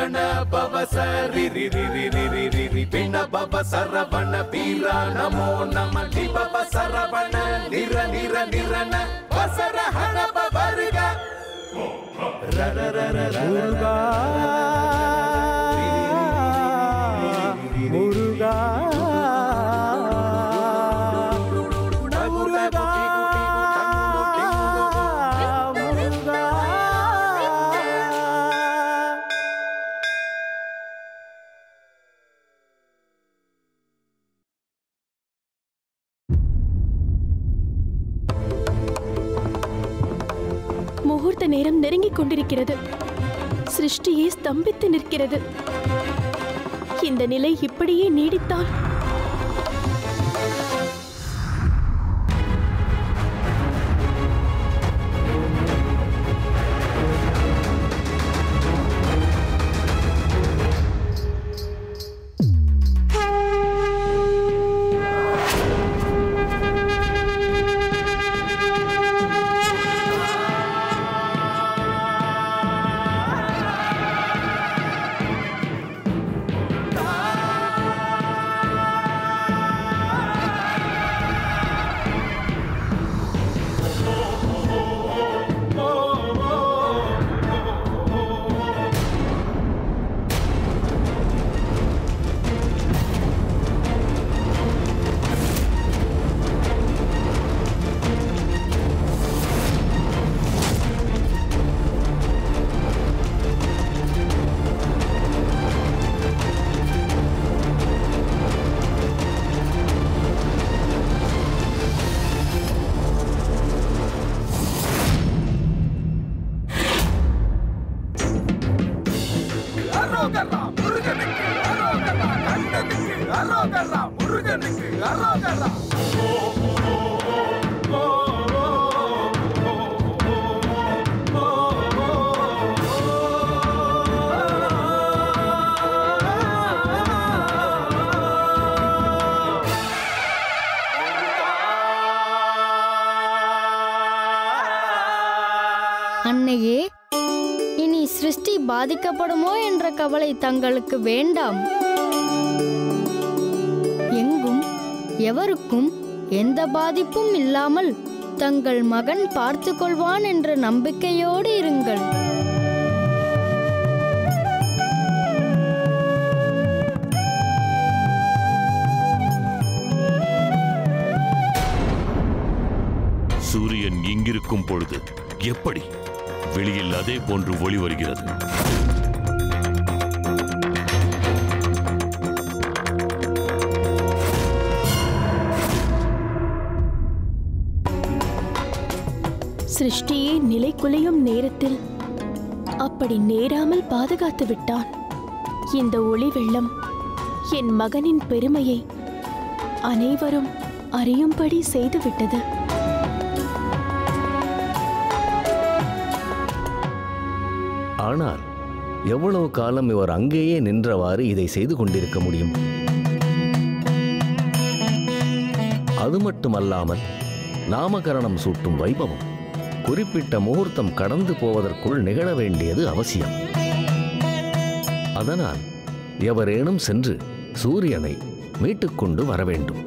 ಗಣ ಭವ ಸರಿ ರಿ ರಿ ರಿ ರಿ ರಿ ರಿ ರಿ ಪಿಣ ಭವ ಸರವಣ ವೀರ ನಮೋ ನಮ ಲಿ ಭವ ಸರವಣ ನಿರ ನಿರ ನಿರನ ವಸರ ಹಣ ಭವರ್ಗ ರ ರ ರ ರ ಮುರುಗಾ ಮುರುಗಾ முகூர்த்த நேரம் நெருங்கிக் கொண்டிருக்கிறது. சிருஷ்டியே ஸ்தம்பித்து நிற்கிறது. இந்த நிலை இப்படியே நீடித்தால் அன்னையே, இனி சிருஷ்டி பாதிக்கப்படுமோ என்ற கவலை தங்களுக்கு வேண்டாம். எங்கும் எவருக்கும் எந்த பாதிப்பும் இல்லாமல் தங்கள் மகன் பார்த்து கொள்வான் என்ற நம்பிக்கையோடு இருங்கள். சூரியன் இங்கிருக்கும் பொழுது எப்படி வெளியில் அதே போன்று ஒளி வருகிறது. சிருஷ்டியை நிலை குலையும் நேரத்தில் அப்படி நேராமல் பாதுகாத்து விட்டான். இந்த ஒளி வெள்ளம் என் மகனின் பெருமையை அனைவரும் அறியும்படி செய்துவிட்டது. ஆனால் எவ்வளவு காலம் இவர் அங்கேயே நின்றவாறு இதை செய்து கொண்டிருக்க முடியும்? அது மட்டுமல்லாமல் நாமகரணம் சூட்டும் வைபவம் குறிப்பிட்ட முகூர்த்தம் கடந்து போவதற்குள் நிகழ வேண்டியது அவசியம். அதனால் எவரேனும் சென்று சூரியனை மீட்டுக்கொண்டு வர வேண்டும்.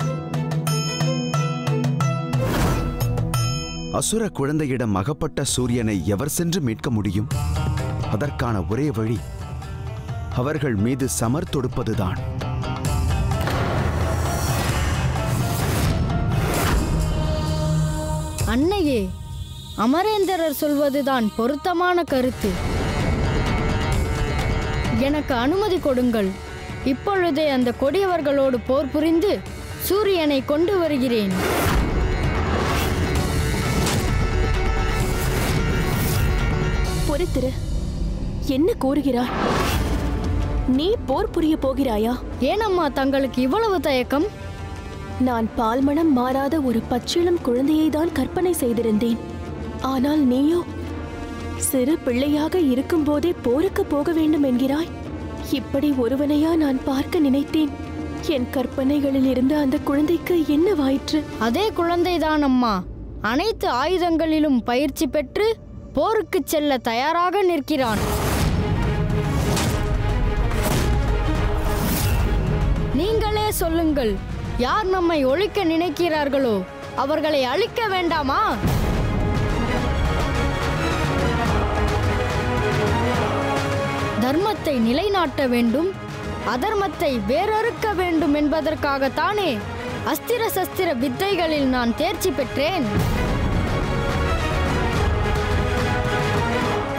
அசுர குழந்தையிடம் அகப்பட்ட சூரியனை எவர் சென்று மீட்க முடியும்? அதற்கான ஒரே வழி அவர்கள் மீது சமர் தொடுப்பதுதான். அன்னையே, அமரேந்திரர் சொல்வதுதான் பொருத்தமான கருத்து. எனக்கு அனுமதி கொடுங்கள். இப்பொழுதே அந்த கொடியவர்களோடு போர் புரிந்து சூரியனை கொண்டு வருகிறேன். பொறுத்திரு. என்ன கூறுகிறாய்? நீ போர் புரிய போகிறாயா? ஏனம்மா தங்களுக்கு இவ்வளவு தயக்கம்? நான் பால்மணம் மாறாத ஒரு பச்சிளம் குழந்தையை தான் கற்பனை செய்திருந்தேன். ஆனால் நீயோ சிறு பிள்ளையாக இருக்கும் போதே போருக்கு போக வேண்டும் என்கிறாய். இப்படி ஒருவனையா நான் பார்க்க நினைத்தேன். என் கற்பனைகளில் இருந்த அந்த குழந்தைக்கு என்னவாயிற்று? அதே குழந்தைதான் அம்மா. அனைத்து ஆயுதங்களிலும் பயிற்சி பெற்று போருக்கு செல்ல தயாராக நிற்கிறான். சொல்லுங்கள், யார் நம்மை ஒழிக்க நினைக்கிறார்களோ அவர்களை அழிக்க வேண்டாமா? தர்மத்தை நிலைநாட்ட வேண்டும், அதர்மத்தை வேறறுக்க வேண்டும் என்பதற்காகத்தானே அஸ்திர சஸ்திர வித்தைகளில் நான் தேர்ச்சி பெற்றேன்.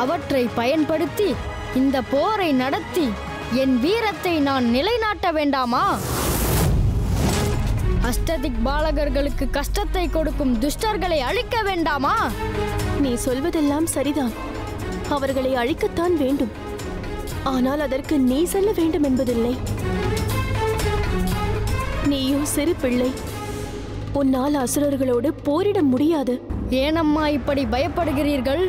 அவற்றை பயன்படுத்தி இந்த போரை நடத்தி என் வீரத்தை நான் நிலைநாட்ட வேண்டாமா? அஷ்டதிக் பாலகர்களுக்கு கஷ்டத்தை கொடுக்கும் துஷ்டர்களை அழிக்க வேண்டாமா? நீ சொல்வதெல்லாம் சரிதான். அவர்களை அழிக்கத்தான் வேண்டும். ஆனால் அதற்கு நீ செல்ல வேண்டும் என்பதில்லை. நீயோ சிறு பிள்ளை. உன்னால் அசுரர்களோடு போரிட முடியாது. ஏனம்மா இப்படி பயப்படுகிறீர்கள்?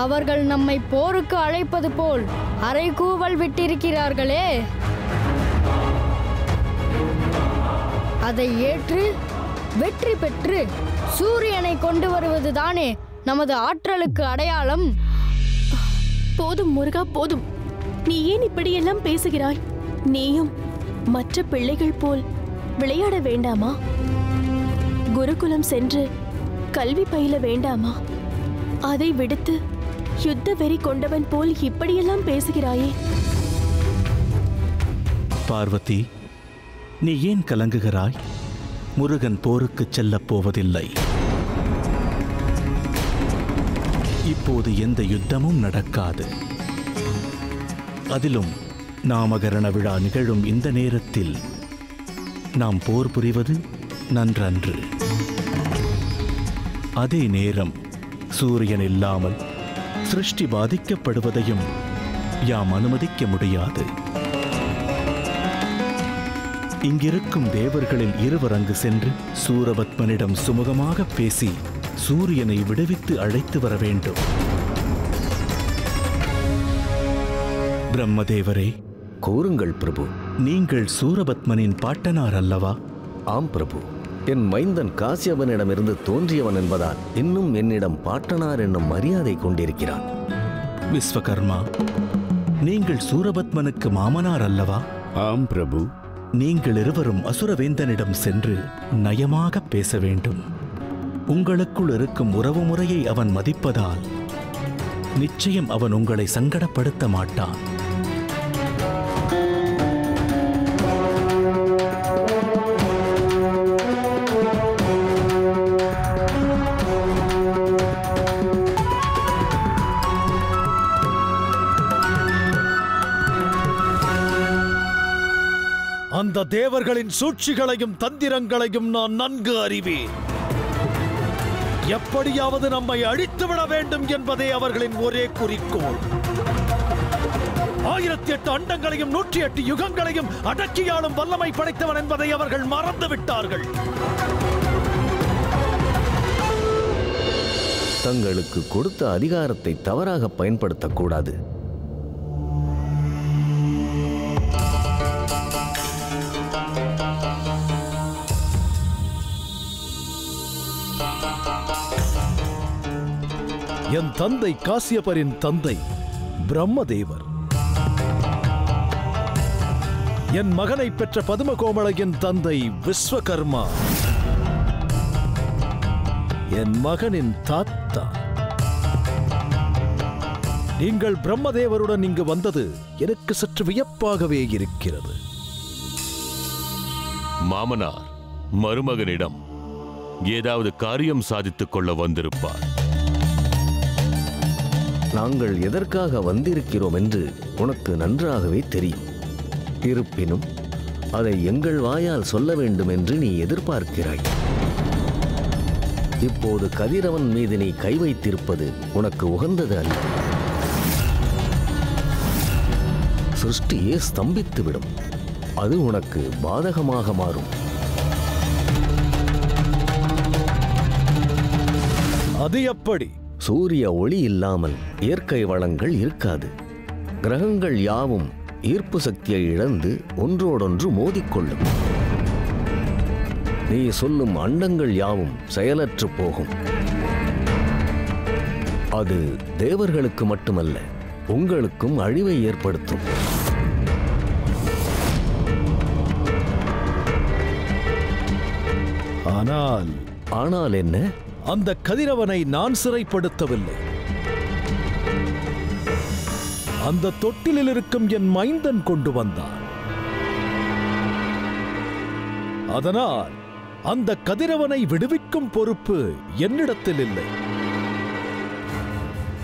அவர்கள் நம்மை போருக்கு அழைப்பது போல் அரைகூவல் விட்டிருக்கிறார்களே. அதை ஏற்று வெற்றி பெற்று சூரியனை கொண்டு வருவதுதானே நமது ஆற்றலுக்கு அடையாளம். போதும் முருகா, போதும். நீ ஏன் இப்படியெல்லாம் பேசுகிறாய்? நீயும் மற்ற பிள்ளைகள் போல் விளையாட வேண்டாமா? குருகுலம் சென்று கல்வி பயில வேண்டாமா? அதை விடுத்து யுத்த வெறி கொண்டவன் போல் இப்படியெல்லாம் பேசுகிறாயே. பார்வதி, நீ ஏன் கலங்குகிறாய்? முருகன் போருக்கு செல்லப் போவதில்லை. இப்போது எந்த யுத்தமும் நடக்காது. அதிலும் நாமகரண விழா நிகழும் இந்த நேரத்தில் நாம் போர் புரிவது நன்றன்று. அதே நேரம் சூரியன் இல்லாமல் சிருஷ்டி பாதிக்கப்படுவதையும் யாம் அனுமதிக்க முடியாது. இங்கிருக்கும் தேவர்களில் இருவர் அங்கு சென்று சூரபத்மனிடம் சுமூகமாக பேசி சூரியனை விடுவித்து அழைத்து வர வேண்டும். பிரம்மதேவரே, கூறுங்கள் பிரபு. நீங்கள் சூரபத்மனின் பாட்டனார் அல்லவா? ஆம் பிரபு. என் மைந்தன் காசியபனிடமிருந்து தோன்றியவன் என்பதால் இன்னும் என்னிடம் பாட்டனார் என்னும் மரியாதை கொண்டிருக்கிறான். விஸ்வகர்மா, நீங்கள் சூரபத்மனுக்கு மாமனார் அல்லவா? ஆம் பிரபு. நீங்கள் இருவரும் அசுரவேந்தனிடம் சென்று நயமாக பேச வேண்டும். உங்களுக்குள் இருக்கும் உறவு முறையை அவன் மதிப்பதால் நிச்சயம் அவன் உங்களை சங்கடப்படுத்த மாட்டான். அந்த தேவர்களின் சூழ்ச்சிகளையும் தந்திரங்களையும் நான் நன்கு அறிவேன். எப்படியாவது நம்மை அழித்துவிட வேண்டும் என்பதே அவர்களின் ஒரே குறிக்கோள். 1008 அண்டங்களையும் 108 யுகங்களையும் அடக்கியாளும் வல்லமை படைத்தவன் என்பதை அவர்கள் மறந்துவிட்டார்கள். தங்களுக்கு கொடுத்த அதிகாரத்தை தவறாக பயன்படுத்தக்கூடாது. என் தந்தை காசியபரின் தந்தை பிரம்மதேவர். என் மகனை பெற்ற பதுமகோமளையின் தந்தை விஸ்வகர்மா. என் மகனின் தாத்தா. நீங்கள் பிரம்மதேவருடன் இங்கு வந்தது எனக்கு சற்று வியப்பாகவே இருக்கிறது. மாமனார் மருமகனிடம் ஏதாவது காரியம் சாதித்துக் கொள்ள வந்திருப்பார். நாங்கள் எதற்காக வந்திருக்கிறோம் என்று உனக்கு நன்றாகவே தெரியும். இருப்பினும் அதை எங்கள் வாயால் சொல்ல வேண்டும் என்று நீ எதிர்பார்க்கிறாய். இப்போது கதிரவன் மீது நீ கை வைத்திருப்பது உனக்கு உகந்தது அல்ல. சிருஷ்டியே ஸ்தம்பித்துவிடும். அது உனக்கு பாதகமாக மாறும். அது எப்படி? சூரிய ஒளி இல்லாமல் இயற்கை வளங்கள் இருக்காது. கிரகங்கள் யாவும் ஈர்ப்பு சக்தியை இழந்து ஒன்றோடொன்று மோதிக்கொள்ளும். நீ சொல்லும் அண்டங்கள் யாவும் செயலற்று போகும். அது தேவர்களுக்கு மட்டுமல்ல, உங்களுக்கும் அழிவை ஏற்படுத்தும். ஆனால் என்ன? அந்த கதிரவனை நான் சிறைப்படுத்தவில்லை. அந்த தொட்டிலில் இருக்கும் என் மைந்தன் கொண்டு வந்தான். அதனால் அந்த கதிரவனை விடுவிக்கும் பொறுப்பு என்னிடத்தில் இல்லை.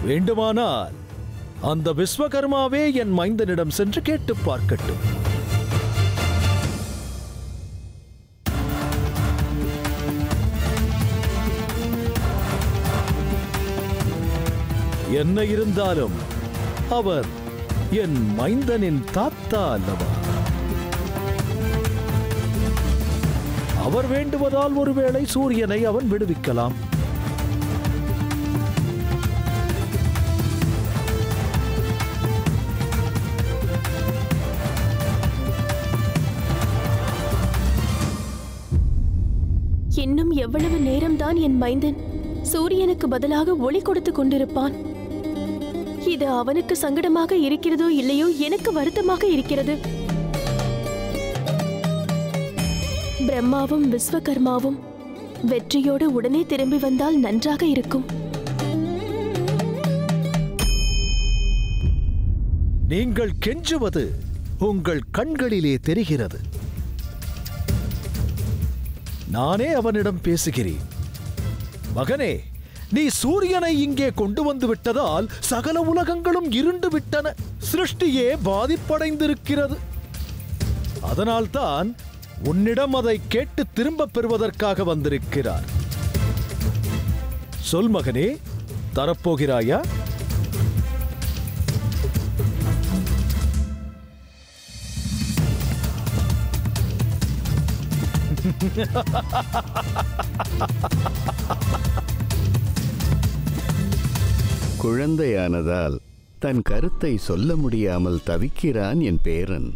வேண்டுமானால் அந்த விஸ்வகர்மாவே என் மைந்தனிடம் சென்று கேட்டு பார்க்கட்டும். என்ன இருந்தாலும் அவர் என் மைந்தனின் தாத்தா அல்லவா? அவர் வேண்டுவதால் ஒருவேளை சூரியனை அவன் விடுவிக்கலாம். இன்னும் எவ்வளவு நேரம்தான் என் மைந்தன் சூரியனுக்கு பதிலாக ஒளி கொடுத்து கொண்டிருப்பான்? இது அவனுக்கு சங்கடமாக இருக்கிறதோ இல்லையோ, எனக்கு வருத்தமாக இருக்கிறது. பிரம்மாவும் விஸ்வகர்மாவும் வெற்றியோடு உடனே திரும்பி வந்தால் நன்றாக இருக்கும். நீங்கள் கெஞ்சுவது உங்கள் கண்களிலே தெரிகிறது. நானே அவனிடம் பேசுகிறேன். மகனே, நீ சூரியனை இங்கே கொண்டு வந்து விட்டதால் சகல உலகங்களும் இருண்டு விட்டன. சிருஷ்டியே பாதிப்படைந்திருக்கிறது. அதனால்தான் உன்னிடம் அதை கேட்டு திரும்ப பெறுவதற்காக வந்திருக்கிறார். சொல் மகனே, தரப்போகிறாயா? குழந்தையானதால் தன் கருத்தை சொல்ல முடியாமல் தவிக்கிறான் என் பேரன்.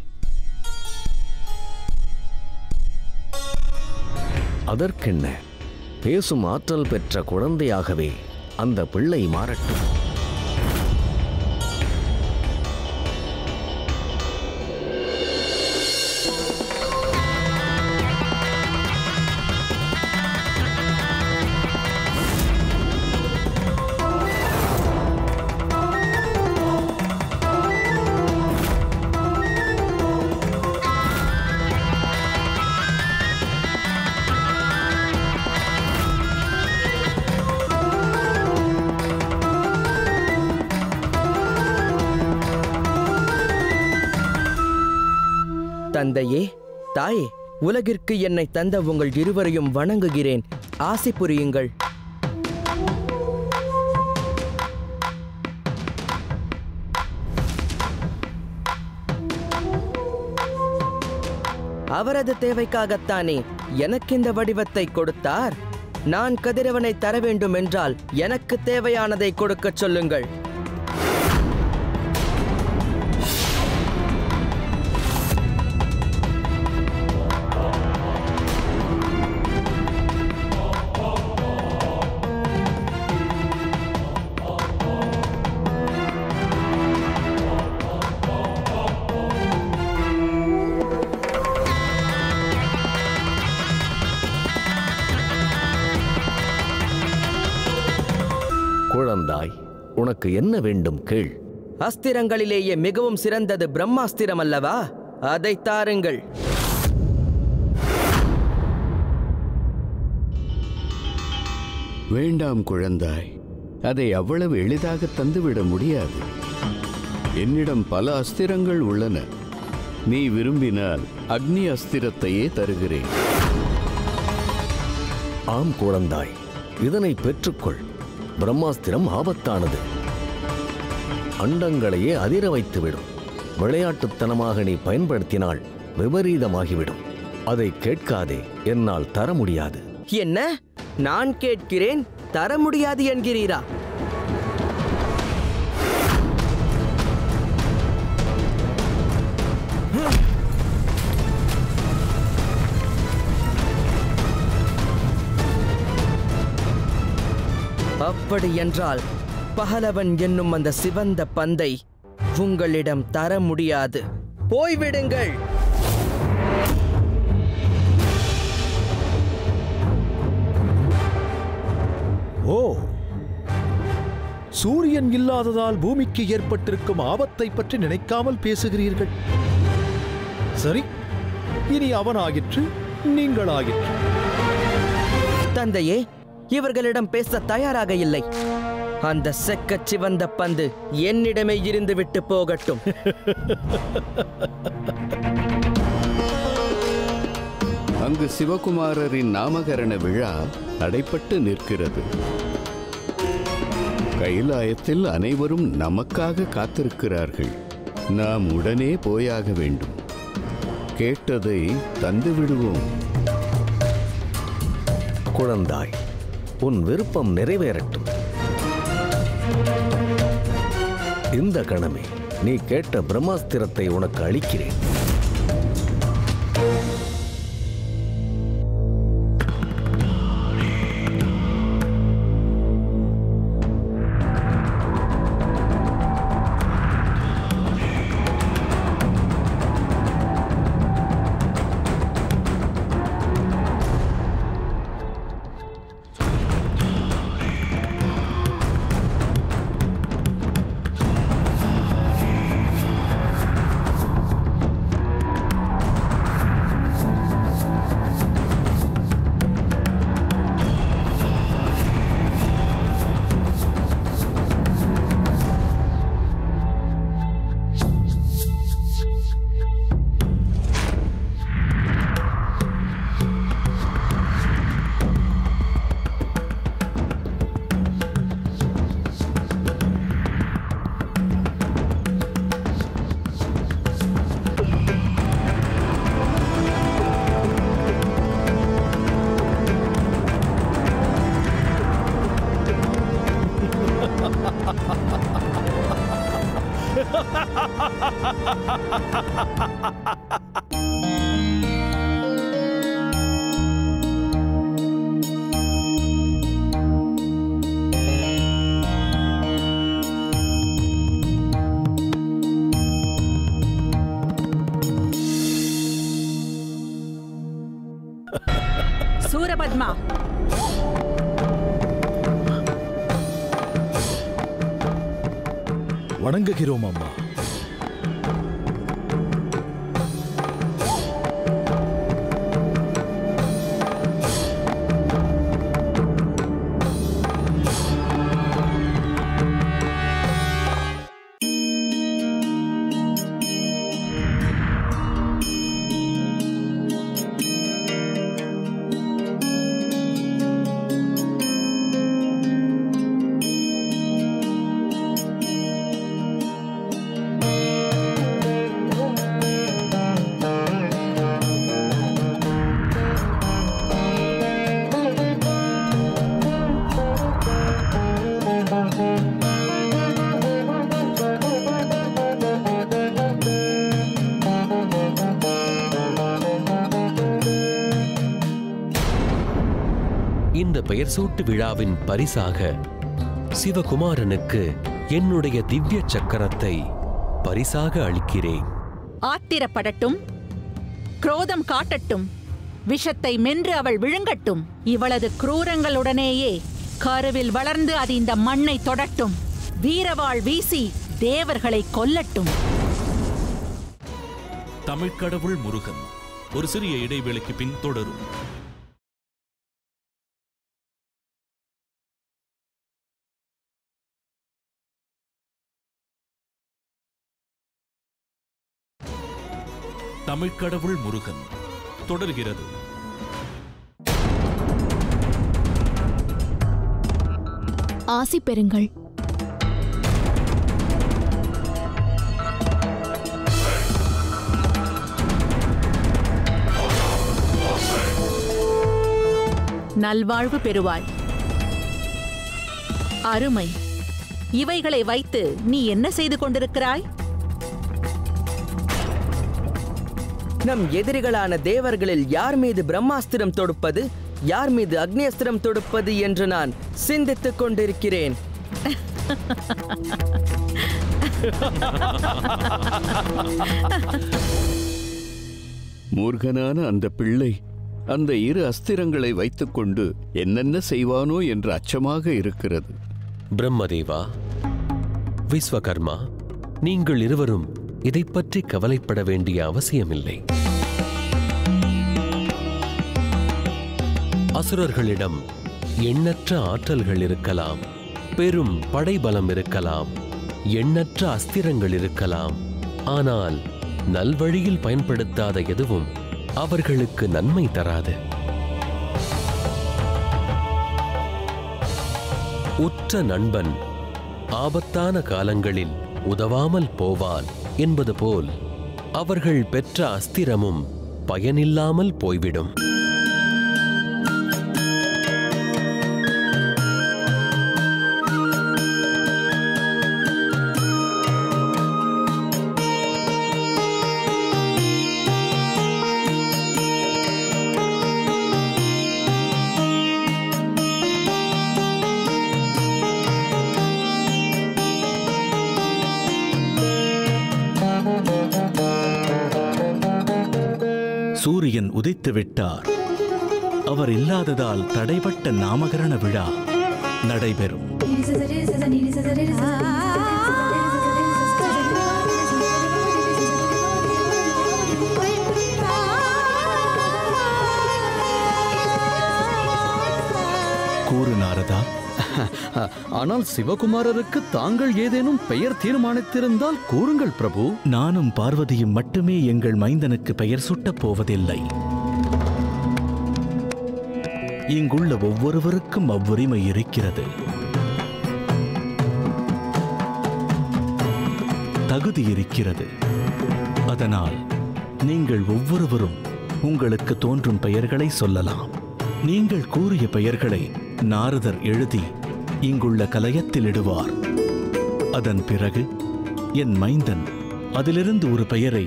அதற்கென்ன, பேசும் ஆற்றல் பெற்ற குழந்தையாகவே அந்த பிள்ளை மாறட்டும். தந்தையே, தாயே, உலகிற்கு என்னை தந்த உங்கள் இருவரையும் வணங்குகிறேன். ஆசி புரியுங்கள். அவரது தேவைக்காகத்தானே எனக்கு இந்த வடிவத்தை கொடுத்தார். நான் கதிரவனை தர வேண்டும் என்றால் எனக்கு தேவையானதை கொடுக்கச் சொல்லுங்கள். குழந்தாய், உனக்கு என்ன வேண்டும் கேள். அஸ்திரங்களிலேயே மிகவும் சிறந்தது பிரம்மாஸ்திரம் அல்லவா? அதை தாருங்கள். வேண்டாம் குழந்தாய், அதை அவ்வளவு எளிதாக தந்துவிட முடியாது. என்னிடம் பல அஸ்திரங்கள் உள்ளன. நீ விரும்பினால் அக்னி அஸ்திரத்தையே தருகிறேன். ஆம் குழந்தாய், இதனை பெற்றுக்கொள். பிரம்மாஸ்திரம் ஆபத்தானது. அண்டங்களையே அதிர வைத்துவிடும். விளையாட்டுத்தனமாக நீ பயன்படுத்தினால் விபரீதமாகிவிடும். அதை கேட்காதே, என்னால் தர முடியாது. என்ன? நான் கேட்கிறேன், தர முடியாது என்கிறீரா? அப்படி என்றால் பகலவன் என்னும் அந்த சிவந்த பந்தை உங்களிடம் தர முடியாது. போய்விடுங்கள். ஓ, சூரியன் இல்லாததால் பூமிக்கு ஏற்பட்டிருக்கும் ஆபத்தை பற்றி நினைக்காமல் பேசுகிறீர்கள். சரி, இனி அவனாகிற்று, நீங்களாகிற்று. தந்தையே, இவர்களிடம் பேச தயாராக இல்லை. அந்த செக்கச் சிவந்த பந்து என்னிடமே இருந்து விட்டு போகட்டும். அங்கு சிவகுமாரரின் நாமகரண விழா தடைப்பட்டு நிற்கிறது. கைலாயத்தில் அனைவரும் நமக்காக காத்திருக்கிறார்கள். நாம் உடனே போயாக வேண்டும். கேட்டதை தந்து விடுவோம். குழந்தாய், உன் விருப்பம் நிறைவேறட்டும். இந்த கணமே நீ கேட்ட பிரம்மாஸ்திரத்தை உனக்கு அளிக்கிறேன். சூரபத்மா, வணங்குகிறோம் அம்மா. இந்த பெயர் சூட்டு விழாவின் பரிசாக சிவகுமாரனுக்கு என்னுடைய திவ்ய சக்கரத்தை பரிசாக அளிக்கிறேன். ஆத்திரப்படட்டும், குரோதம் காட்டட்டும், விஷத்தை மென்று அவள் விழுங்கட்டும். இவளது குரூரங்களுடனேயே கருவில் வளர்ந்து அது இந்த மண்ணை தொடட்டும். வீரவாள் வீசி தேவர்களை கொல்லட்டும். தமிழ்க்கடவுள் முருகன் ஒரு சிறிய இடைவேளைக்கு பின் தொடரும். தமிழ்க்கடவுள் முருகன் தொடர்கிறது. ஆசி பெறுங்கள். நல்வாழ்வு பெறுவாய். அருமை. இவைகளை வைத்து நீ என்ன செய்து கொண்டிருக்கிறாய்? நம் எதிரிகளான தேவர்களில் யார் மீது பிரம்மாஸ்திரம் தொடுப்பது, யார் மீது அக்னியஸ்திரம் தொடுப்பது என்று நான் சிந்தித்துக் கொண்டிருக்கிறேன். மூர்க்கனான அந்த பிள்ளை அந்த இரு அஸ்திரங்களை வைத்துக்கொண்டு என்னென்ன செய்வானோ என்று அச்சமாக இருக்கிறது. பிரம்மதேவா, விஸ்வகர்மா, நீங்கள் இருவரும் இதை பற்றி கவலைப்பட வேண்டிய அவசியமில்லை. அசுரர்களிடம் எண்ணற்ற ஆற்றல்கள் இருக்கலாம், பெரும் படைபலம் இருக்கலாம், எண்ணற்ற அஸ்திரங்கள் இருக்கலாம். ஆனால் நல்வழியில் பயன்படுத்தாத எதுவும் அவர்களுக்கு நன்மை தராது. உற்ற நண்பன் ஆபத்தான காலங்களில் உதவாமல் போவான் என்பது போல் அவர்கள் பெற்ற அஸ்திரமும் பயனில்லாமல் போய்விடும். சூரியன் உதித்து விட்டார். அவர் இல்லாததால் தடைபட்ட நாமகரண விழா நடைபெறும். கூறு நாரதா. ஆனால் சிவகுமாரருக்கு தாங்கள் ஏதேனும் பெயர் தீர்மானித்திருந்தால் கூறுங்கள் பிரபு. நானும் பார்வதியும் மட்டுமே எங்கள் மைந்தனுக்கு பெயர் சூட்டப் போவதில்லை. இங்குள்ள ஒவ்வொருவருக்கும் அவ்வுரிமை இருக்கிறது. தகுதி இருக்கிறது. அதனால் நீங்கள் ஒவ்வொருவரும் உங்களுக்கு தோன்றும் பெயர்களை சொல்லலாம். நீங்கள் கூறிய பெயர்களை நாரதர் எழுதி இங்குள்ள கலயத்தில் இடுவார். அதன் பிறகு என் மைந்தன் அதிலிருந்து ஒரு பெயரை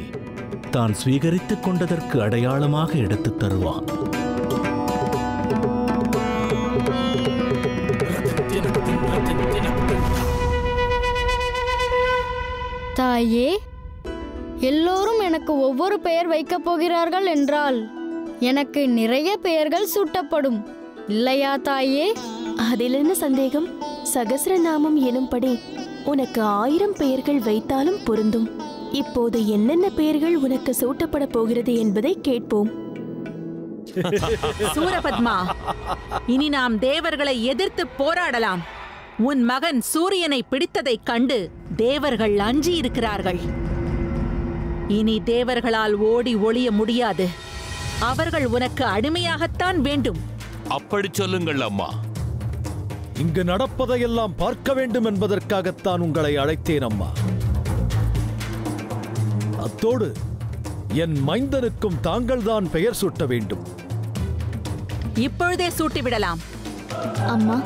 தான் ஸ்வீகரித்துக் கொண்டதற்கு அடையாளமாக எடுத்துத் தருவான். தாயே, எல்லோரும் எனக்கு ஒவ்வொரு பெயர் வைக்கப் போகிறார்கள் என்றால் எனக்கு நிறைய பெயர்கள் சூட்டப்படும் இல்லையா தாயே? அதில் என்ன சந்தேகம்? சகஸ்ரநாமம் எனும்படி உனக்கு 1000 பெயர்கள் வைத்தாலும் பொருந்தும். இப்போது என்னென்ன பெயர்கள் உனக்கு சூட்டப்பட போகிறது என்பதை கேட்போம். சூரபத்மா, இனி நாம் தேவர்களை எதிர்த்து போராடலாம். உன் மகன் சூரியனை பிடித்ததைக் கண்டு தேவர்கள் அஞ்சி இருக்கிறார்கள். இனி தேவர்களால் ஓடி ஒளிய முடியாது. அவர்கள் உனக்கு அடிமையாகத்தான் வேண்டும். அப்படி சொல்லுங்கள் அம்மா. இங்கு நடப்பதையெல்லாம் பார்க்க வேண்டும் என்பதற்காகத்தான் உங்களை அழைத்தேன் அம்மா. அத்தோடு என் மைந்தனுக்கும் தாங்கள்தான் பெயர் சூட்ட வேண்டும். இப்பொழுதே சூட்டிவிடலாம். அம்மா,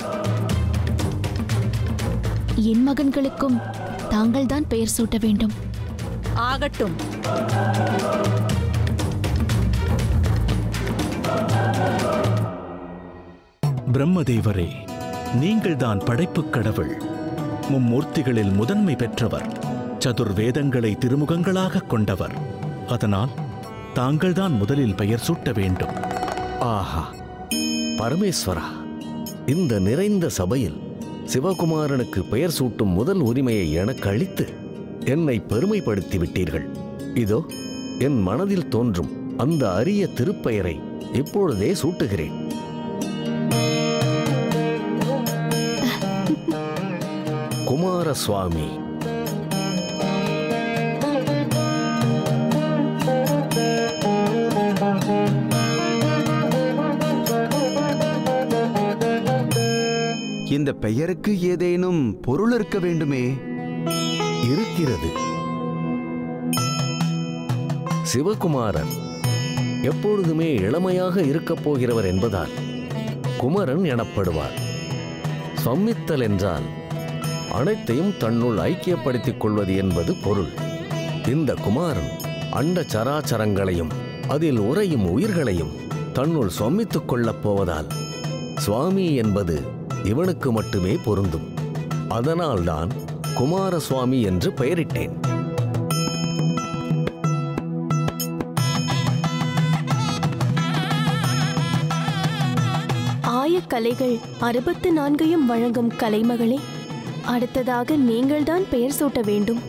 என் மகன்களுக்கும் தாங்கள்தான் பெயர் சூட்ட வேண்டும். ஆகட்டும். பிரம்மதேவரே, நீங்கள்தான் படைப்புக் கடவுள். மும்மூர்த்திகளில் முதன்மை பெற்றவர். சதுர்வேதங்களை திருமுகங்களாக கொண்டவர். அதனால் தாங்கள்தான் முதலில் பெயர் சூட்ட வேண்டும். ஆஹா, பரமேஸ்வரா, இந்த நிறைந்த சபையில் சிவகுமாரனுக்கு பெயர் சூட்டும் முதல் உரிமையை எனக்கு அளித்து என்னை பெருமைப்படுத்தி விட்டீர்கள். இதோ என் மனதில் தோன்றும் அந்த அரிய திருப்பெயரை இப்பொழுதே சூட்டுகிறேன். குமாரசுவாமி. இந்த பெயருக்கு ஏதேனும் பொருள் இருக்க வேண்டுமே? இருக்கிறது. சிவகுமாரன் எப்பொழுதுமே இளமையாக இருக்கப் போகிறவர் என்பதால் குமரன் எனப்படுவார். சம்மித்தல் என்றால் அனைத்தையும் தன்னுள் ஐக்கியப்படுத்திக் கொள்வது என்பது பொருள். இந்த குமாரன் அண்ட சராச்சரங்களையும் அதில் உறையும் உயிர்களையும் தன்னுள் சம்மித்துக் கொள்ளப் போவதால் சுவாமி என்பது இவனுக்கு மட்டுமே பொருந்தும். அதனால்தான் குமாரசுவாமி என்று பெயரிட்டேன். கலைகள் 64 வழங்கும் கலைமகளே, அடுத்ததாக நீங்கள்தான் பெயர் சூட்ட வேண்டும்.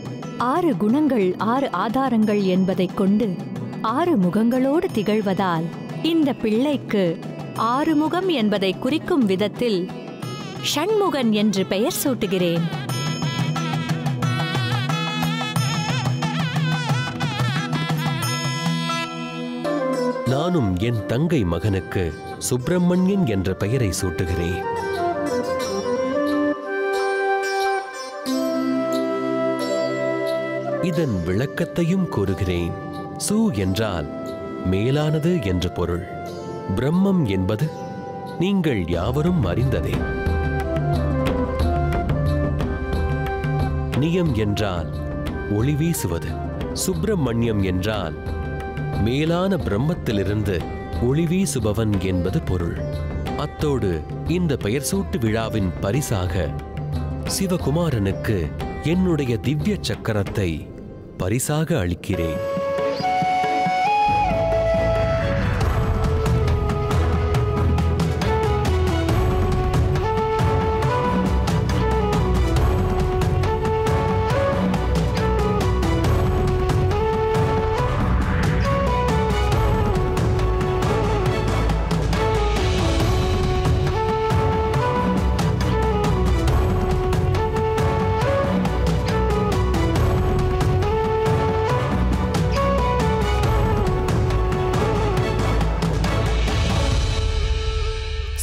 6 குணங்கள் 6 ஆதாரங்கள் என்பதைக் கொண்டு 6 முகங்களோடு திகழ்வதால் இந்த பிள்ளைக்கு 6 முகம் என்பதை குறிக்கும் விதத்தில் ஷண்முகன் என்று பெயர் சூட்டுகிறேன். நானும் என் தங்கை மகனுக்கு சுப்பிரமணியன் என்ற பெயரை சூட்டுகிறேன். இதன் விளக்கத்தையும் கூறுகிறேன். சு என்றால் மேலானது என்று பொருள். பிரம்மம் என்பது நீங்கள் யாவரும் அறிந்ததே. நியம் என்றால் ஒளி வீசுவது. சுப்பிரமணியம் என்றால் மேலான பிரம்மத்திலிருந்து ஒளி வீசுபவன் என்பது பொருள். அத்தோடு இந்த பெயர் சூட்டு விழாவின் பரிசாக சிவகுமாரனுக்கு என்னுடைய திவ்ய சக்கரத்தை பரிசாக அளிக்கிறேன்.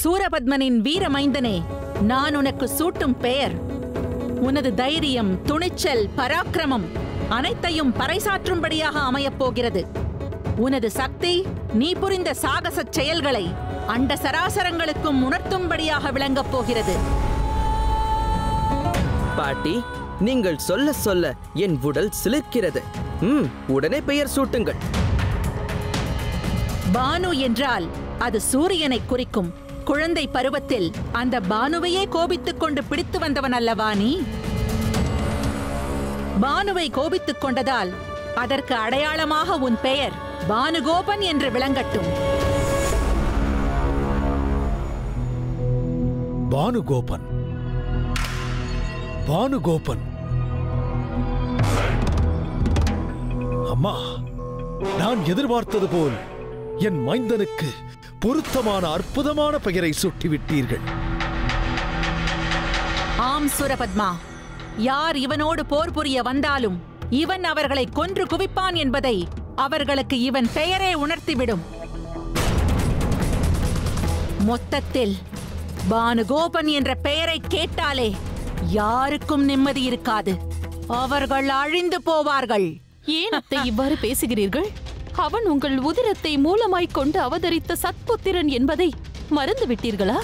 சூரபத்மனின் வீரமைந்தனே, நான் உனக்கு சூட்டும் பெயர் உனது தைரியம், துணிச்சல், பராக்கிரமம் அனைத்தையும் பறைசாற்றும்படியாக அமையப் போகிறது. உனது சக்தி, நீ புரிந்த சாகச செயல்களை அண்ட சராசரங்களுக்கும் உணர்த்தும்படியாக விளங்கப் போகிறது. பாட்டி, நீங்கள் சொல்ல சொல்ல என் உடல் சிலிர்க்கிறது. உடனே பெயர் சூட்டுங்கள். பானு என்றால் அது சூரியனை குறிக்கும். குழந்தை பருவத்தில் அந்த பானுவையே கோபித்துக் கொண்டு பிடித்து வந்தவன் அல்லவா நீ? பானுவை கோபித்துக் கொண்டதால் அதற்கு அடையாளமாக உன் பெயர் பானுகோபன் என்று விளங்கட்டும். பானுகோபன், பானுகோபன். அம்மா, நான் எதிர்பார்த்தது போல் என் மைந்தனுக்கு பொருத்தமான அற்புதமான பெயரை சூட்டிவிட்டீர்கள். ஆம் சூரபத்மா, யார் இவனோடு போர் புரிய வந்தாலும் இவன் அவர்களை கொன்று குவிப்பான் என்பதை அவர்களுக்கு இவன் பெயரே உணர்த்திவிடும். மொத்தத்தில் பானுகோபன் என்ற பெயரை கேட்டாலே யாருக்கும் நிம்மதி இருக்காது. அவர்கள் அழிந்து போவார்கள். ஏன் அத்தை இவ்வாறு பேசுகிறீர்கள்? அவன் உங்கள் உதிரத்தை மூலமாய்க் கொண்டு அவதரித்த சத்புத்திரன் என்பதை மறந்து விட்டீர்களா?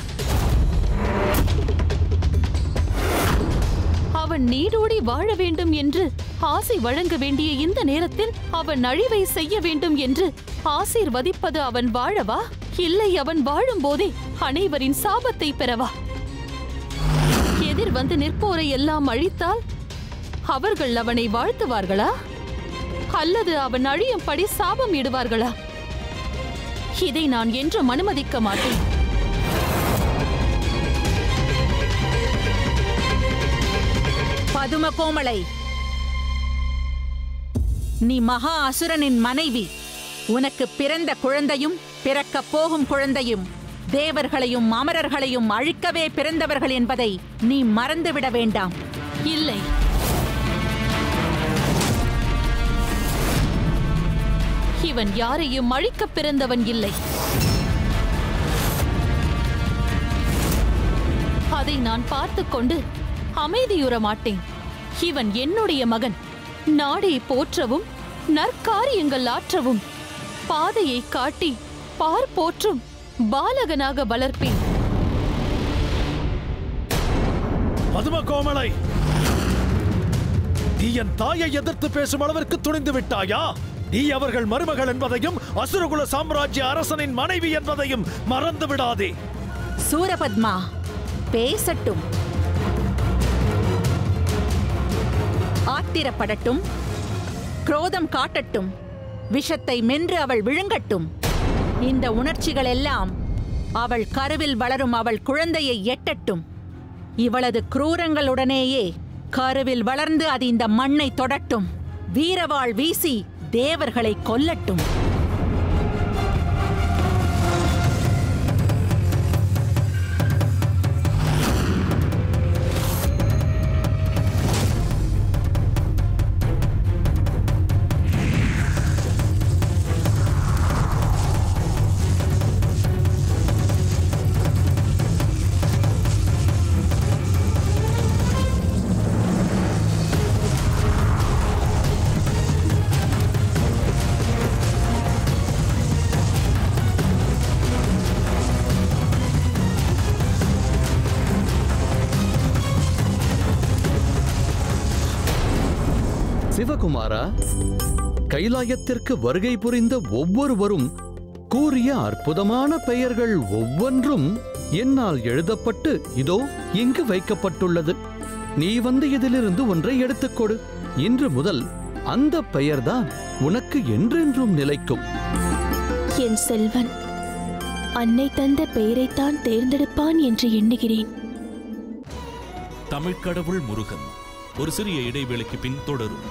அவன் நீடோடி வாழ வேண்டும் என்று ஆசை வழங்க வேண்டிய இந்த நேரத்தில் அவன் அழிவை செய்ய வேண்டும் என்று ஆசீர்வதிப்பது அவன் வாழவா? இல்லை, அவன் வாழும் போதே அனைவரின் சாபத்தை பெறவா? எதிர் வந்து நிற்போரை எல்லாம் அழித்தால் அவர்கள் அவனை வாழ்த்துவார்களா? அல்லது அவன் அழியும்படி சாபம் இடுவார்களா? இதை நான் என்றும் அனுமதிக்க மாட்டேன். பதும கோமளை, நீ மகா அசுரனின் மனைவி. உனக்கு பிறந்த குழந்தையும் பிறக்கப் போகும் குழந்தையும் தேவர்களையும் அமரர்களையும் அழிக்கவே பிறந்தவர்கள் என்பதை நீ மறந்துவிட வேண்டாம். இல்லை, இவன் யாரையும் அழிக்க பிறந்தவன் இல்லை. அதை நான் பார்த்துக் கொண்டு அமைதியுற மாட்டேன். இவன் என்னுடைய மகன். நாடை போற்றவும் நற்காரியங்கள் ஆற்றவும் பாதையை காட்டி பார் போற்றும் பாலகனாக வளர்ப்பேன். பதும கோமளை, நீ என் தாயை எதிர்த்து பேசும் அளவிற்கு துணிந்து விட்டாயா? நீ அவர்கள் மருமகள் என்பதையும் அசுரகுல சாம்ராஜ்ய அரசனின் மனைவி என்பதையும் மறந்து விடாதே. சூரபத்மா பேசட்டும், ஆத்திரப்படட்டும், குரோதம் காட்டட்டும், விஷத்தை மென்று அவள் விழுங்கட்டும். இந்த உணர்ச்சிகள் எல்லாம் அவள் கருவில் வளரும் அவள் குழந்தையை எட்டட்டும். இவளது குரூரங்களுடனேயே கருவில் வளர்ந்து அது இந்த மண்ணை தொடட்டும். வீரவாள் வீசி தேவர்களை கொல்லட்டும். சிவகுமாரா, கைலாயத்திற்கு வருகை புரிந்த ஒவ்வொருவரும் கூறிய அற்புதமான பெயர்கள் ஒவ்வொன்றும் என்னால் எழுதப்பட்டு இதோ இங்கு வைக்கப்பட்டுள்ளது. நீ வந்து இதிலிருந்து ஒன்றை எடுத்துக்கொடு. இன்று முதல் அந்த பெயர்தான் உனக்கு என்றென்றும் நிலைக்கும். என் செல்வன் அன்னை தந்த பெயரைத்தான் தேர்ந்தெடுப்பான் என்று எண்ணுகிறேன். தமிழ்க்கடவுள் முருகன் ஒரு சிறிய இடைவேளைக்கு பின் தொடரும்.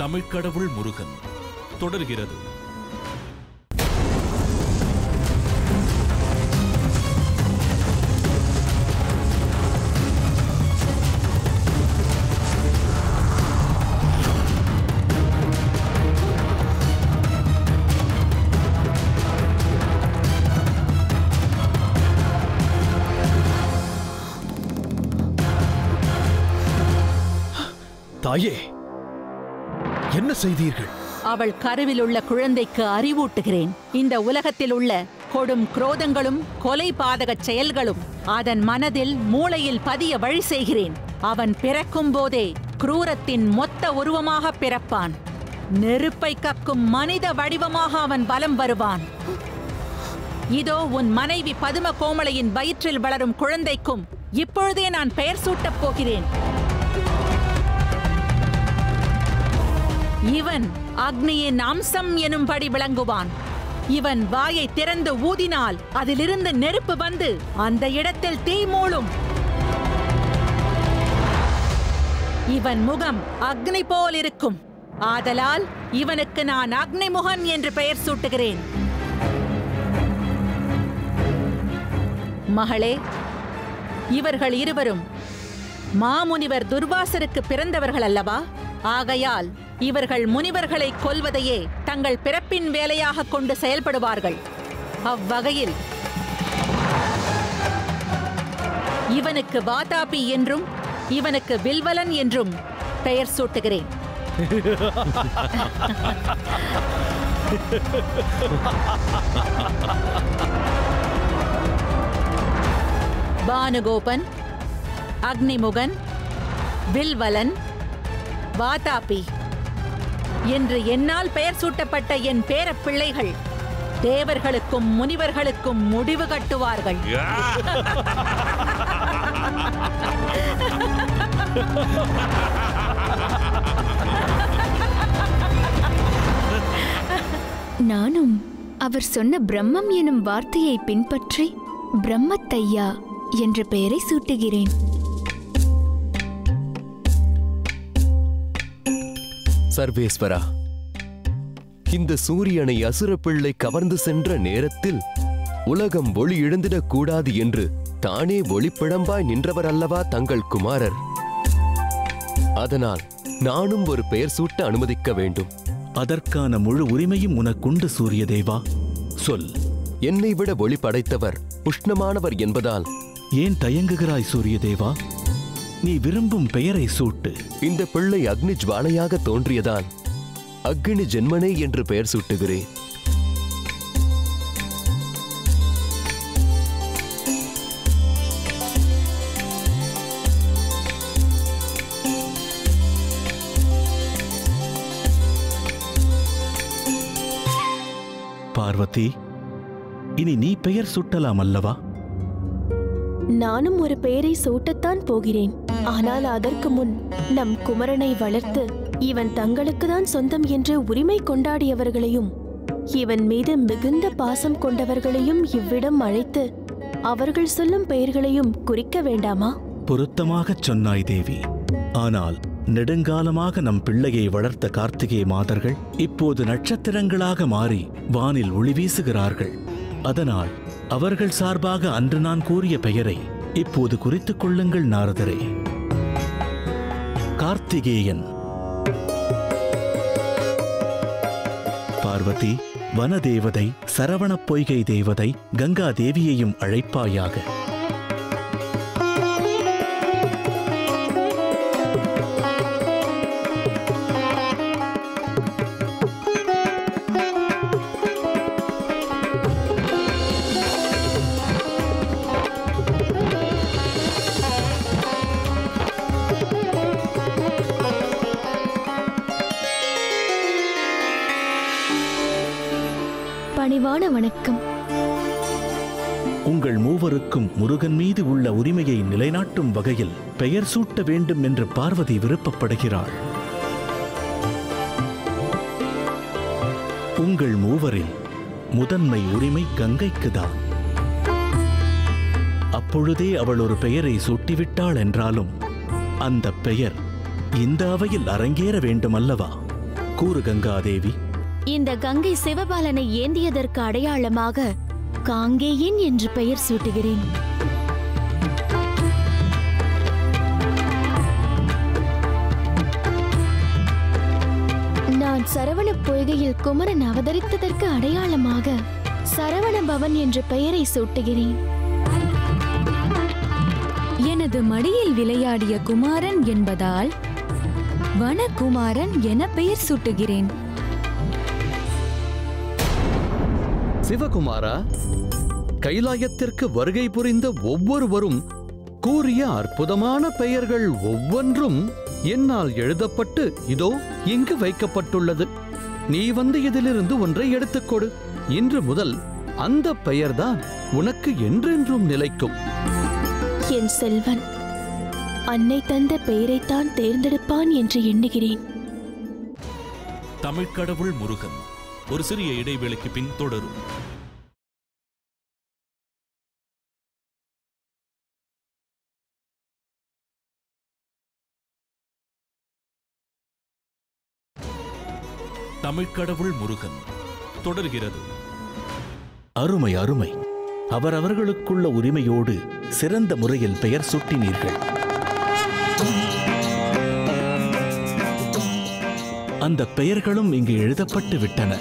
தமிழ்க்கடவுள் முருகன் தொடர்கிறது. தாயே, என்ன செய்தீர்கள்? அவள் கருவில் உள்ள குழந்தைக்கு அறிவூட்டுகிறேன். இந்த உலகத்தில் உள்ள கொடும் குரோதங்களும் கொலை பாதக செயல்களும் அதன் மனதில் மூளையில் பதிய வழி செய்கிறேன். அவன் பிறக்கும் போதே குரூரத்தின் மொத்த உருவமாக பிறப்பான். நெருப்பை கக்கும் மனித வடிவமாக அவன் பலம் வருவான். இதோ உன் மனைவி பதும கோமளையின் வயிற்றில் வளரும் குழந்தைக்கும் இப்பொழுதே நான் பெயர் சூட்டப் போகிறேன். இவன் அக்னியின் அம்சம் எனும்படி விளங்குவான். இவன் வாயை திறந்து ஊதினால் அதிலிருந்து நெருப்பு வந்து அந்த இடத்தில் தீ மூளும். இவன் முகம் அக்னி போல் இருக்கும். ஆதலால் இவனுக்கு நான் அக்னிமுகன் என்று பெயர் சூட்டுகிறேன். மகளே, இவர்கள் இருவரும் மாமுனிவர் துர்வாசருக்கு பிறந்தவர்கள் அல்லவா? ஆகையால் இவர்கள் முனிவர்களை கொல்வதையே தங்கள் பிறப்பின் வேலையாக கொண்டு செயல்படுவார்கள். அவ்வகையில் இவனுக்கு வாதாபி என்றும் இவனுக்கு வில்வலன் என்றும் பெயர் சூட்டுகிறேன். பானுகோபன், அக்னிமுகன், வில்வலன், வாதாபி என்று என்னால் பெயர் சூட்டப்பட்ட என் பேரப் பிள்ளைகள் தேவர்களுக்கும் முனிவர்களுக்கும் முடிவு கட்டுவார்கள். நானும் அவர் சொன்ன பிரம்மம் எனும் வார்த்தையை பின்பற்றி பிரம்மத்தையா என்ற பெயரை சூட்டுகிறேன். சர்வேஸ்வரா, இந்த சூரியனை அசுர பிள்ளை கவர்ந்து சென்ற நேரத்தில் உலகம் ஒளி இழந்திடக் கூடாது என்று தானே ஒளிப்பிழம்பாய் நின்றவர் அல்லவா தங்கள் குமாரர். அதனால் நானும் ஒரு பெயர் சூட்ட அனுமதிக்க வேண்டும். அதற்கான முழு உரிமையும் உனக்குண்டு சூரியதேவா. சொல். என்னை விட ஒளி படைத்தவர் உஷ்ணமானவர் என்பதால் ஏன் தயங்குகிறாய் சூரியதேவா? நீ விரும்பும் பெயரை சூட்டு. இந்த பிள்ளை அக்னி ஜுவாலையாக தோன்றியதால் அக்னி ஜென்மனே என்று பெயர் சூட்டுகிறேன். பார்வதி, இனி நீ பெயர் சூட்டலாம் அல்லவா? நானும் ஒரு பெயரை சூட்டத்தான் போகிறேன். ஆனால் அதற்கு முன் நம் குமரனை வளர்த்து இவன் தங்களுக்குதான் சொந்தம் என்று உரிமை கொண்டாடியவர்களையும் இவன் மீது மிகுந்த பாசம் கொண்டவர்களையும் இவ்விடம் அழைத்து அவர்கள் சொல்லும் பெயர்களையும் குறிக்க வேண்டாமா? பொருத்தமாகச் சொன்னாய் தேவி. ஆனால் நெடுங்காலமாக நம் பிள்ளையை வளர்த்த கார்த்திகை மாதர்கள் இப்போது நட்சத்திரங்களாக மாறி வானில் ஒளி வீசுகிறார்கள். அதனால் அவர்கள் சார்பாக அன்று நான் கூறிய பெயரை இப்போது குறித்துக் கொள்ளுங்கள் நாரதரே. கார்த்திகேயன். பார்வதி, வனதேவதை, சரவணப் பொய்கை தேவதை கங்கா தேவியையும் அழைப்பாயாக. பணிவான வணக்கம். உங்கள் மூவருக்கும் முருகன் மீது உள்ள உரிமையை நிலைநாட்டும் வகையில் பெயர் சூட்ட வேண்டும் என்று பார்வதி விருப்பப்படுகிறாள். உங்கள் மூவரில் முதன்மை உரிமை கங்கைக்குதான். அப்பொழுதே அவள் ஒரு பெயரை சூட்டிவிட்டாள் என்றாலும் அந்த பெயர் இந்த அவையில் அரங்கேற வேண்டும் அல்லவா? கூறு கங்காதேவி. இந்த கங்கை சிவபாலனை ஏந்தியதற்கு அடையாளமாக காங்கேயன் என்று பெயர் சூட்டுகிறேன். நான் சரவண பொய்கையில் குமரன் அவதரித்ததற்கு அடையாளமாக சரவண பவன் என்ற பெயரை சூட்டுகிறேன். எனது மடியில் விளையாடிய குமாரன் என்பதால் வனகுமாரன் என பெயர் சூட்டுகிறேன். சிவகுமாரா, கைலாயத்திற்கு வருகை புரிந்த ஒவ்வொருவரும் கூறிய அற்புதமான பெயர்கள் ஒவ்வொன்றும் என்னால் எழுதப்பட்டு இதோ இங்கு வைக்கப்பட்டுள்ளது. நீ வந்து இதிலிருந்து ஒன்றை எடுத்துக்கொடு. இன்று முதல் அந்த பெயர்தான் உனக்கு என்றென்றும் நிலைக்கும். என் செல்வன் அன்னை தந்த பெயரைத்தான் தேர்ந்தெடுப்பான் என்று எண்ணுகிறேன். தமிழ்க்கடவுள் முருகன். ஒரு சிறிய இடைவேளைக்கு பின் தொடரும். தமிழ்க்கடவுள் முருகன் தொடர்கிறது. அருமை அருமை. அவரவர்களுக்குள்ள உரிமையோடு சிறந்த முறையில் பெயர் சூட்டினீர்கள். அந்த பெயர்களும் இங்கு எழுதப்பட்டு விட்டன.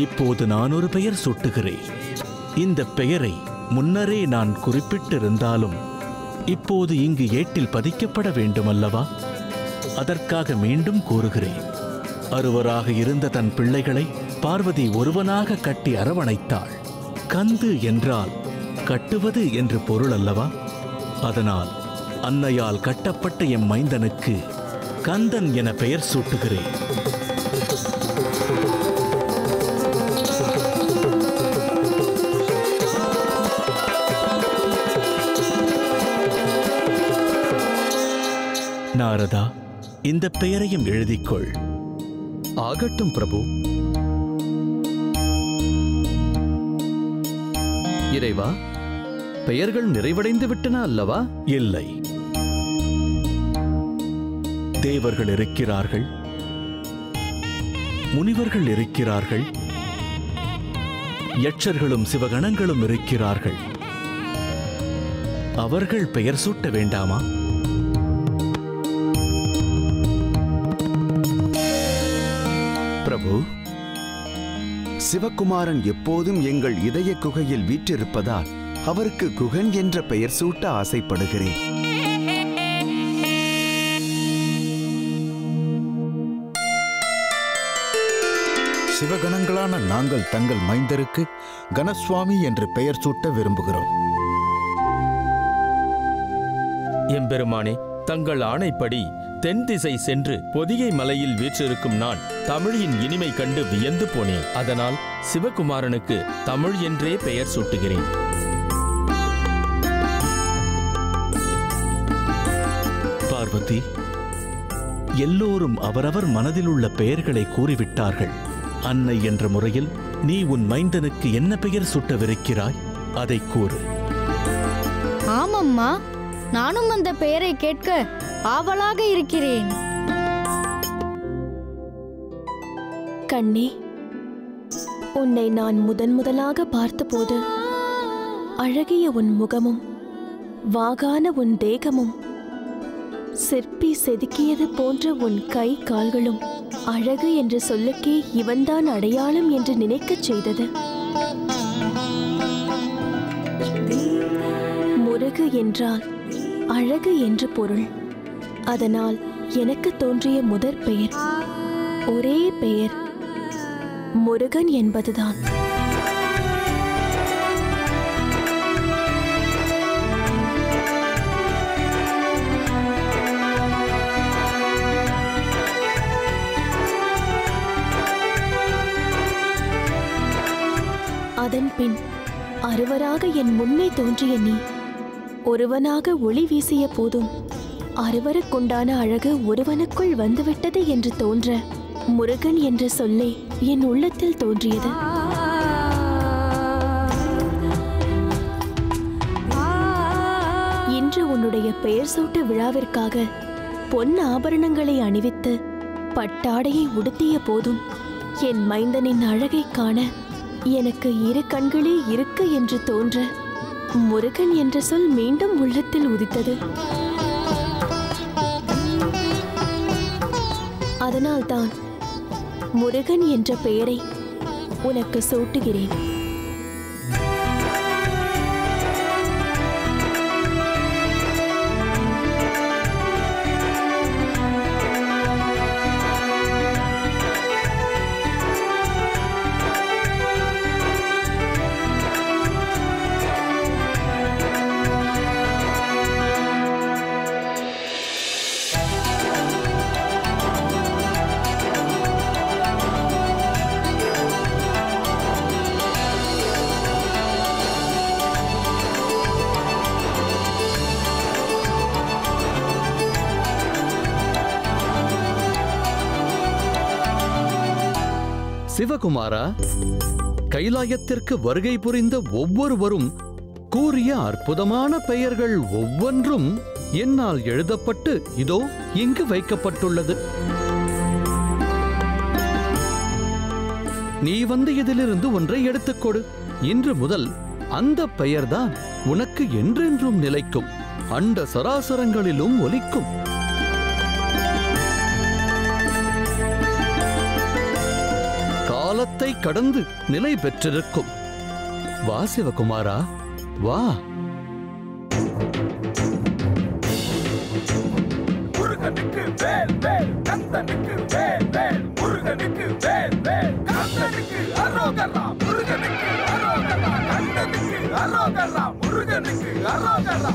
இப்போது நான் ஒரு பெயர் சூட்டுகிறேன். இந்த பெயரை முன்னரே நான் குறிப்பிட்டிருந்தாலும் இப்போது இங்கு ஏட்டில் பதிக்கப்பட வேண்டுமல்லவா? அதற்காக மீண்டும் கூறுகிறேன். அருவராக இருந்த தன் பிள்ளைகளை பார்வதி ஒருவனாக கட்டி அரவணைத்தாள். கந்து என்றால் கட்டுவது என்று பொருள் அல்லவா? அதனால் அன்னையால் கட்டப்பட்ட எம் மைந்தனுக்கு கந்தன் என பெயர் சூட்டுகிறேன். நாரதா, இந்த பெயரையும் எழுதிக்கொள். ஆகட்டும் பிரபு. இறைவா, பெயர்கள் நிறைவடைந்து விட்டன அல்லவா? இல்லை. தேவர்கள் இருக்கிறார்கள், முனிவர்கள் இருக்கிறார்கள், யட்சர்களும் சிவகணங்களும் இருக்கிறார்கள். அவர்கள் பெயர் சூட்ட வேண்டாமா? பிரபு, சிவகுமாரன் எப்போதும் எங்கள் இதய குகையில் வீற்றிருப்பதால் அவருக்கு குகன் என்ற பெயர் சூட்ட ஆசைப்படுகிறேன். சிவகணங்களான நாங்கள் தங்கள் மைந்தருக்கு கணசுவாமி என்று பெயர் சூட்ட விரும்புகிறோம். எம்பெருமானே, தங்கள் ஆணைப்படி தென் திசை சென்று பொதிகை மலையில் வீற்றிருக்கும் நான் தமிழின் இனிமை கண்டு வியந்து போனேன். அதனால் சிவகுமாரனுக்கு தமிழ் என்றே பெயர் சூட்டுகிறேன். பார்வதி. எல்லோரும் அவரவர் மனதில் உள்ள பெயர்களை கூறிவிட்டார்கள். அன்னை என்ற முறையில் நீ உன் மைந்தனுக்கு என்ன பெயர் சூட்டவிருக்கிறாய்? அதை கூறு. ஆமம்மா, நானும் அந்த பெயரை கேட்க ஆவலாக இருக்கிறேன். கண்ணே, உன்னை நான் முதலாக பார்த்தபோது அழகிய உன் முகமும் வாகான உன் தேகமும் சிற்பி செதுக்கியது போன்ற உன் கை கால்களும் அழகு என்று சொல்லுக்கே இவன்தான் அடையாளம் என்று நினைக்கச் செய்தது. முருகு என்றால் அழகு என்று பொருள். அதனால் எனக்கு தோன்றிய முதற் பெயர், ஒரே பெயர், முருகன் என்பதுதான். அதன் பின் அறுவராக என் முன்னே தோன்றிய நீ ஒருவனாக ஒளி வீசிய போதும் அறுவருக்குண்டான அழகு ஒருவனுக்குள் வந்துவிட்டது என்று தோன்ற முருகன் என்ற சொல்லே என் உள்ளத்தில் தோன்றியது. இன்று உன்னுடைய பெயர் சூட்டு விழாவிற்காக பொன் ஆபரணங்களை அணிவித்து பட்டாடையை உடுத்திய போதும் என் மைந்தனின் அழகை காண எனக்கு இரு கண்களே இருக்கு என்று தோன்ற முருகன் என்ற சொல் மீண்டும் உள்ளத்தில் உதித்தது. அதனால்தான் முருகன் என்ற பெயரை உனக்கு சூட்டுகிறேன். சிவகுமாரா, கைலாயத்திற்கு வருகை புரிந்த ஒவ்வொருவரும் கூறிய அற்புதமான பெயர்கள் ஒவ்வொன்றும் என்னால் எழுதப்பட்டு இதோ இங்கு வைக்கப்பட்டுள்ளது. நீ வந்து இதிலிருந்து ஒன்றை எடுத்துக்கொடு. இன்று முதல் அந்த பெயர்தான் உனக்கு என்றென்றும் நிலைக்கும், அண்ட சராசரங்களிலும் ஒலிக்கும். காலத்தை கடந்து நிலை பெற்றிருக்கும். வா சிவகுமாரா, வா. முருகனுக்கு வேல் வேல், கந்தனுக்கு வேல் வேல், முருகனுக்கு வேல் வேல், கந்தனுக்கு அரோகரா, முருகனுக்கு அரோகரா, கந்தனுக்கு அரோகரா, முருகனுக்கு அரோகரா.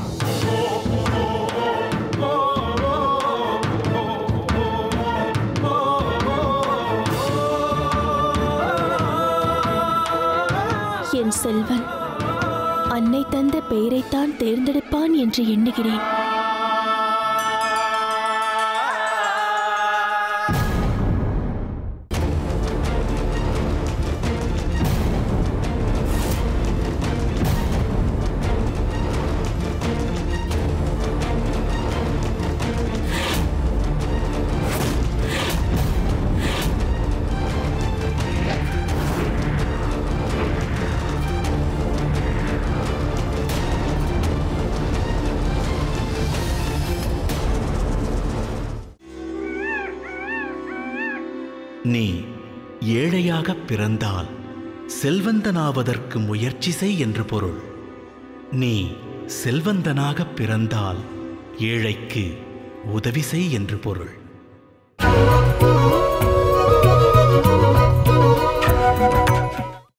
என் செல்வன் அன்னை தந்த பெயரைத்தான் தேர்ந்தெடுப்பான் என்று எண்ணுகிறேன். நீ ஏழையாக பிறந்தால் செல்வந்தனாவதற்கு முயற்சி செய் என்று பொருள். நீ செல்வந்தனாக பிறந்தால் ஏழைக்கு உதவி செய் என்று பொருள்.